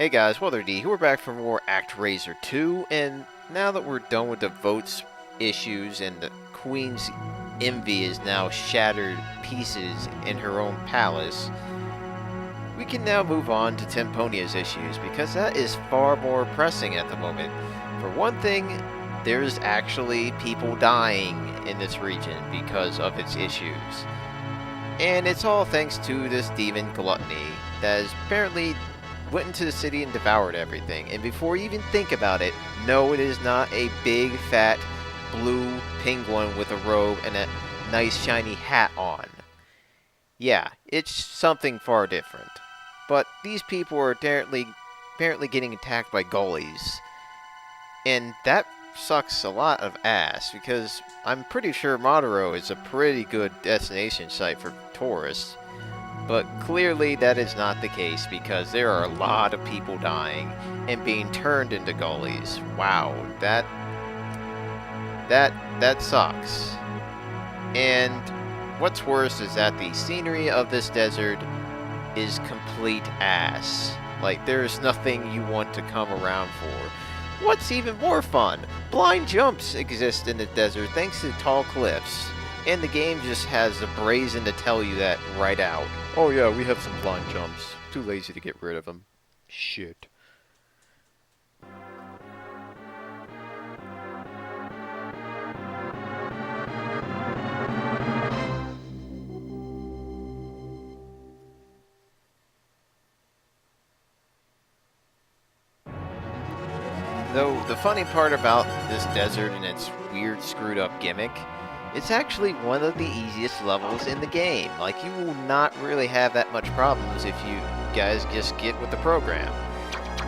Hey guys, WaddlerD here. We're back for more ActRaiser 2, and now that we're done with the votes issues and the Queen's envy is now shattered pieces in her own palace, we can now move on to Temponia's issues, because that is far more pressing at the moment. For one thing, there's actually people dying in this region because of its issues. And it's all thanks to this demon Gluttony that is apparently went into the city and devoured everything. And before you even think about it, no, it is not a big, fat, blue penguin with a robe and a nice, shiny hat on. Yeah, it's something far different. But these people are apparently getting attacked by Gullies. And that sucks a lot of ass, because I'm pretty sure Modero is a pretty good destination site for tourists. But clearly that is not the case, because there are a lot of people dying and being turned into Gullies. Wow, that sucks. And what's worse is that the scenery of this desert is complete ass. Like, there's nothing you want to come around for. What's even more fun? Blind jumps exist in the desert thanks to tall cliffs. And the game just has the brazen to tell you that right out. Oh yeah, we have some blind jumps. Too lazy to get rid of them. Shit. Though the funny part about this desert and its weird screwed up gimmick, it's actually one of the easiest levels in the game. Like, you will not really have that much problems if you guys just get with the program.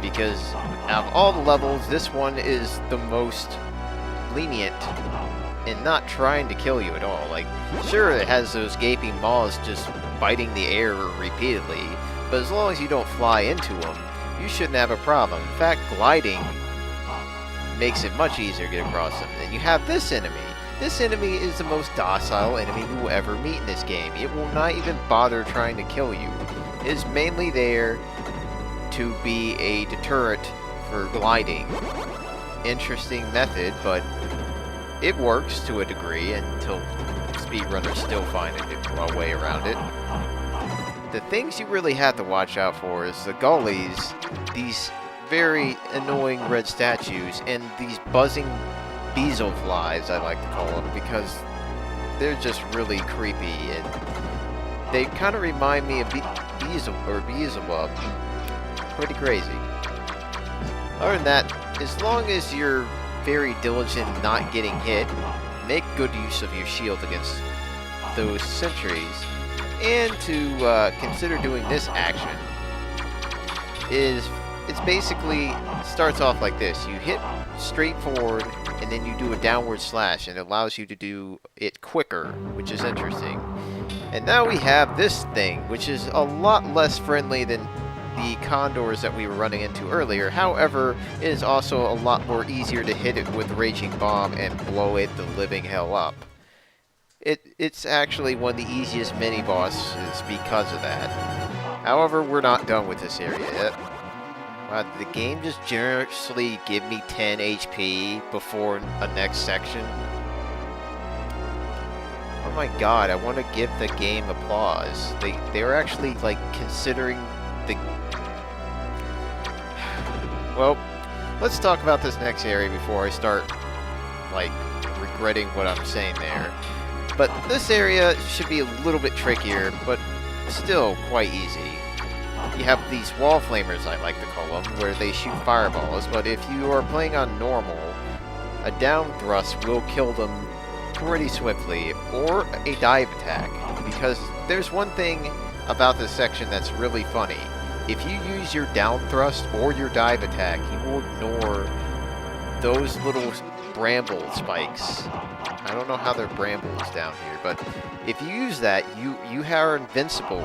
Because out of all the levels, this one is the most lenient in not trying to kill you at all. Like, sure, it has those gaping maws just biting the air repeatedly, but as long as you don't fly into them, you shouldn't have a problem. In fact, gliding makes it much easier to get across them. And you have this enemy. This enemy is the most docile enemy you will ever meet in this game. It will not even bother trying to kill you. It is mainly there to be a deterrent for gliding. Interesting method, but it works to a degree until speedrunners still find a way around it. The things you really have to watch out for is the Gullies, these very annoying red statues, and these buzzing beetle flies, I like to call them, because they're just really creepy, and they kind of remind me of Beelzebub. Pretty crazy. Other than that, as long as you're very diligent in not getting hit, make good use of your shield against those sentries, and to consider doing this action it's basically starts off like this. You hit straight forward, and then you do a downward slash, and it allows you to do it quicker, which is interesting. And now we have this thing, which is a lot less friendly than the condors that we were running into earlier. However, it is also a lot more easier to hit it with Raging Bomb and blow it the living hell up. It's actually one of the easiest mini-bosses because of that. However, we're not done with this area yet. Did the game just generously give me 10 HP before a next section? Oh my god, I want to give the game applause. They're actually, like, considering the... Well, let's talk about this next area before I start, like, regretting what I'm saying there. But this area should be a little bit trickier, but still quite easy. You have these wall flamers, I like to call them, where they shoot fireballs, but if you are playing on normal, a down thrust will kill them pretty swiftly, or a dive attack, because there's one thing about this section that's really funny. If you use your down thrust or your dive attack, you will ignore those little bramble spikes. I don't know how they're brambles down here, but if you use that, you are invincible.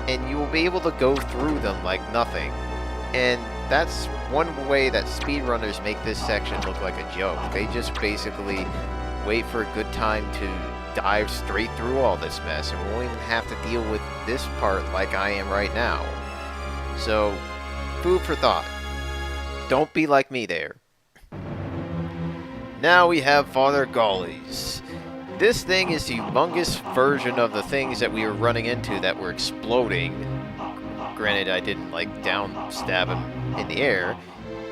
And you will be able to go through them like nothing. And that's one way that speedrunners make this section look like a joke. They just basically wait for a good time to dive straight through all this mess, and won't even have to deal with this part like I am right now. So, Food for thought. Don't be like me there. Now we have Father Gully's. This thing is the humongous version of the things that we were running into that were exploding. Granted, I didn't like down stab him in the air.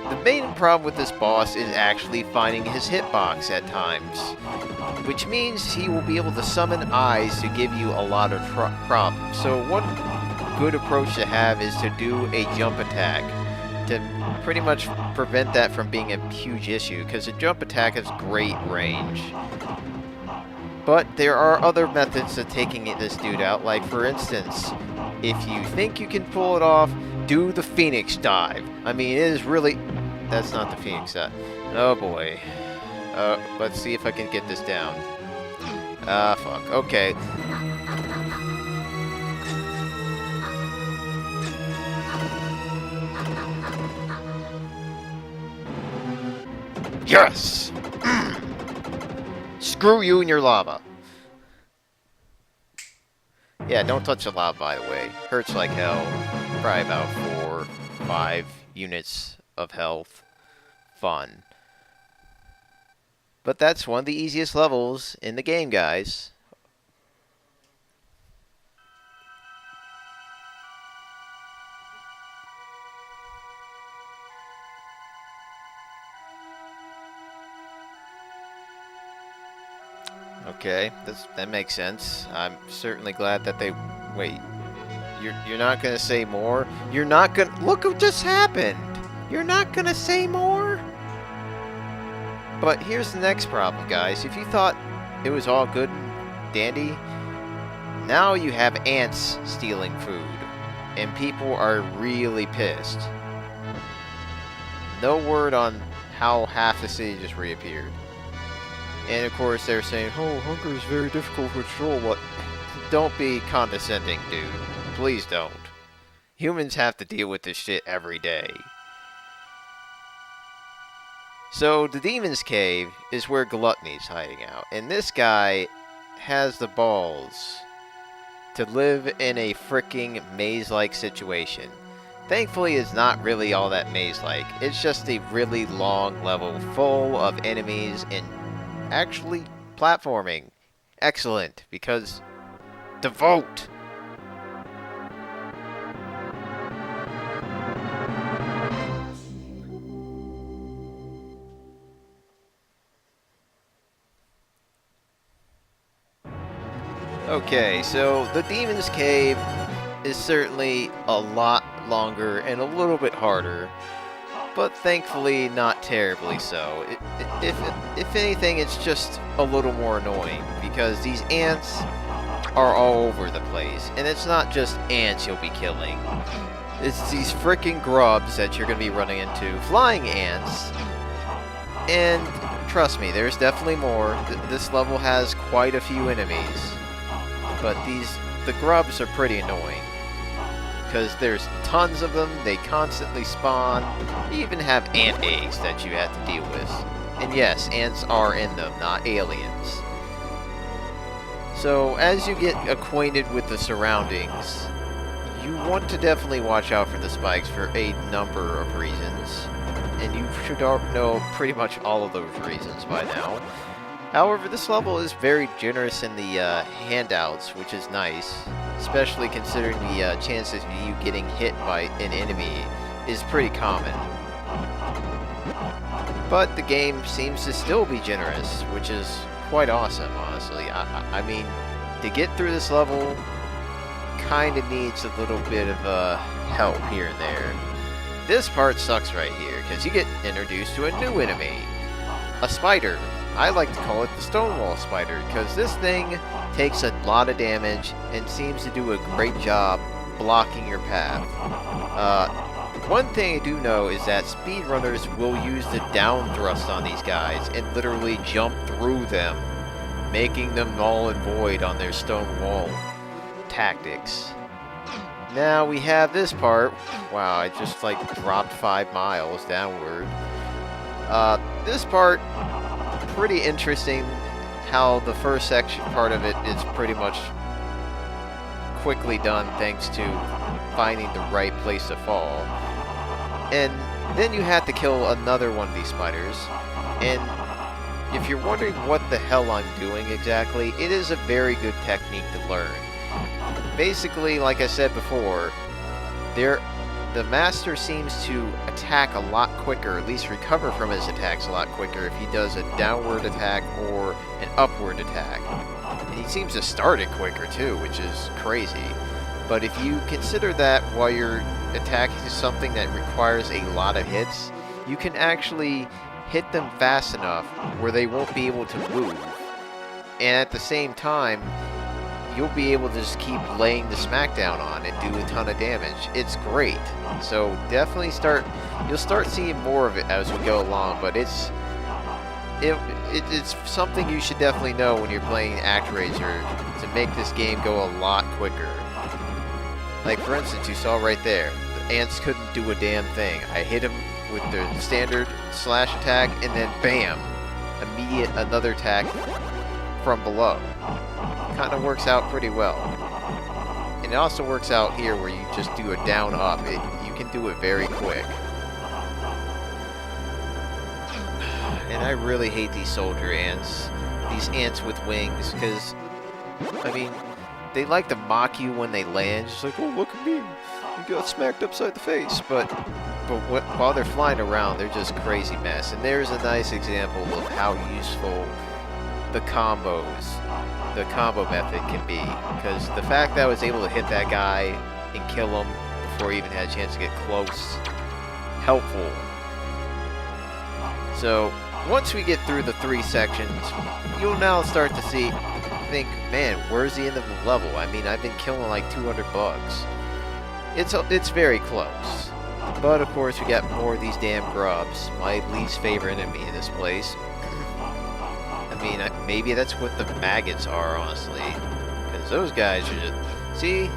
The main problem with this boss is actually finding his hitbox at times, which means he will be able to summon eyes to give you a lot of problems. So one good approach to have is to do a jump attack to pretty much prevent that from being a huge issue, because a jump attack has great range. But there are other methods of taking this dude out, like for instance, if you think you can pull it off, do the Phoenix dive. I mean, it is really... That's not the Phoenix dive. Oh boy. Let's see if I can get this down. Fuck. Okay. Yes! Screw you and your lava. Yeah, don't touch the lava, by the way. Hurts like hell. Probably about 4 or 5 units of health. Fun. But that's one of the easiest levels in the game, guys. Okay, that makes sense. I'm certainly glad that they... Wait. You're not gonna say more? You're not gonna... Look what just happened! You're not gonna say more? But here's the next problem, guys. If you thought it was all good and dandy, now you have ants stealing food. And people are really pissed. No word on how half the city just reappeared. And of course they're saying, oh, hunger is very difficult to control. What? Don't be condescending, dude. Please don't. Humans have to deal with this shit every day. So the Demon's Cave is where Gluttony's hiding out. And this guy has the balls to live in a freaking maze-like situation. Thankfully, it's not really all that maze-like. It's just a really long level full of enemies and actually platforming. Excellent, because devote. Okay, so the Demon's Cave is certainly a lot longer and a little bit harder, but thankfully not terribly so. If anything, it's just a little more annoying, because these ants are all over the place. And it's not just ants you'll be killing. It's these frickin' grubs that you're going to be running into. Flying ants. And trust me, there's definitely more. This level has quite a few enemies. But the grubs are pretty annoying. Because there's tons of them, they constantly spawn. You even have ant eggs that you have to deal with. And yes, ants are in them, not aliens. So, as you get acquainted with the surroundings, you want to definitely watch out for the spikes for a number of reasons. And you should know pretty much all of those reasons by now. However, this level is very generous in the handouts, which is nice. Especially considering the chances of you getting hit by an enemy is pretty common. But the game seems to still be generous, which is quite awesome, honestly. I mean, to get through this level, kind of needs a little bit of help here and there. This part sucks right here, because you get introduced to a new enemy. A spider. I like to call it the Stonewall Spider, because this thing takes a lot of damage and seems to do a great job blocking your path. One thing I do know is that speedrunners will use the down thrust on these guys and literally jump through them, making them null and void on their stone wall tactics. Now we have this part. Wow, I just like dropped 5 miles downward. This part, pretty interesting how the first section part of it is pretty much quickly done thanks to finding the right place to fall. And then you have to kill another one of these spiders. And if you're wondering what the hell I'm doing exactly, it is a very good technique to learn. Basically, like I said before, the master seems to attack a lot quicker, at least recover from his attacks a lot quicker if he does a downward attack or an upward attack. And he seems to start it quicker too, which is crazy. But if you consider that while you're attacking something that requires a lot of hits, you can actually hit them fast enough where they won't be able to move. And at the same time, you'll be able to just keep laying the smackdown on and do a ton of damage. It's great. So definitely you'll start seeing more of it as we go along, but it's something you should definitely know when you're playing ActRaiser to make this game go a lot quicker. Like for instance, you saw right there, the ants couldn't do a damn thing. I hit him with the standard slash attack and then bam, immediate another attack from below. Kind of works out pretty well. And it also works out here where you just do a down up. You can do it very quick. And I really hate these soldier ants. These ants with wings, because, I mean, they like to mock you when they land. Just like, oh, look at me. You got smacked upside the face. But while they're flying around, they're just crazy mess. And there's a nice example of how useful the combo method can be, because the fact that I was able to hit that guy and kill him before he even had a chance to get close, helpful. So once we get through the 3 sections, you'll now start to think, man, where's the end of the level? I mean, I've been killing like 200 bugs. It's very close, but of course we got more of these damn grubs, my least favorite enemy in this place. I mean, maybe that's what the maggots are, honestly. Because those guys are just... See?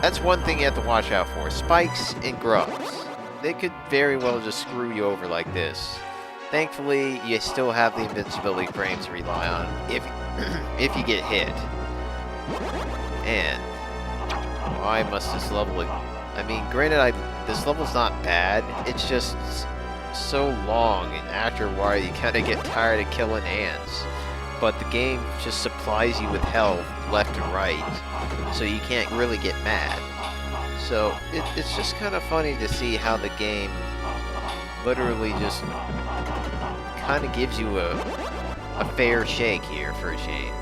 That's one thing you have to watch out for. Spikes and grubs. They could very well just screw you over like this. Thankfully, you still have the invincibility frame to rely on if you get hit. And why must this level... I mean, granted, this level's not bad. It's just so long, and after a while you kind of get tired of killing ants. But the game just supplies you with health left and right, so you can't really get mad. So it's just kind of funny to see how the game literally just kind of gives you a fair shake here for a change.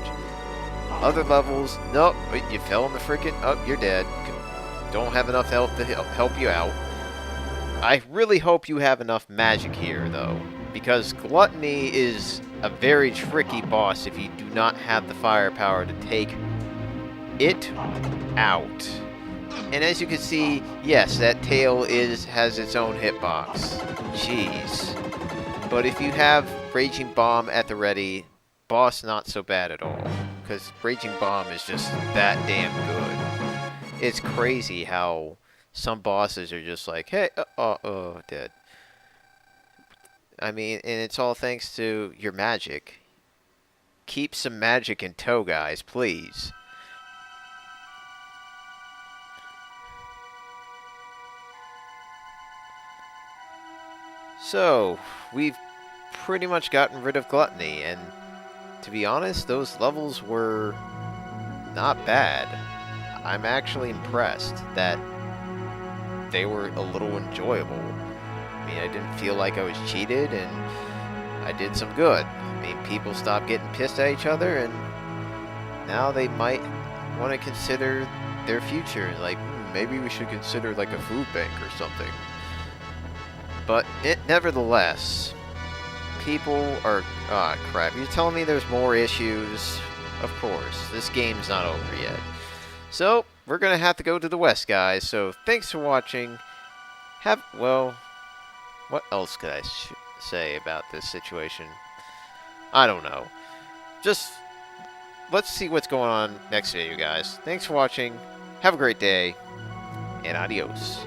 Other levels, nope, you fell in the freaking, oh, you're dead. Don't have enough help to help you out. I really hope you have enough magic here, though, because Gluttony is a very tricky boss if you do not have the firepower to take it out. And as you can see, yes, that tail has its own hitbox. Jeez. But if you have Raging Bomb at the ready, boss not so bad at all, because Raging Bomb is just that damn good. It's crazy how some bosses are just like, hey, dead. I mean, and it's all thanks to your magic. Keep some magic in tow, guys, please. So, we've pretty much gotten rid of Gluttony, and to be honest, those levels were not bad. I'm actually impressed that they were a little enjoyable. I mean, I didn't feel like I was cheated, and I did some good. I mean, people stopped getting pissed at each other, and now they might want to consider their future. Like, maybe we should consider like a food bank or something. But nevertheless, people are... Ah, crap. You're telling me there's more issues? Of course. This game's not over yet. So, we're going to have to go to the west, guys. So, thanks for watching. Well, what else could I say about this situation? I don't know. Just, let's see what's going on next video, guys. Thanks for watching. Have a great day. And adios.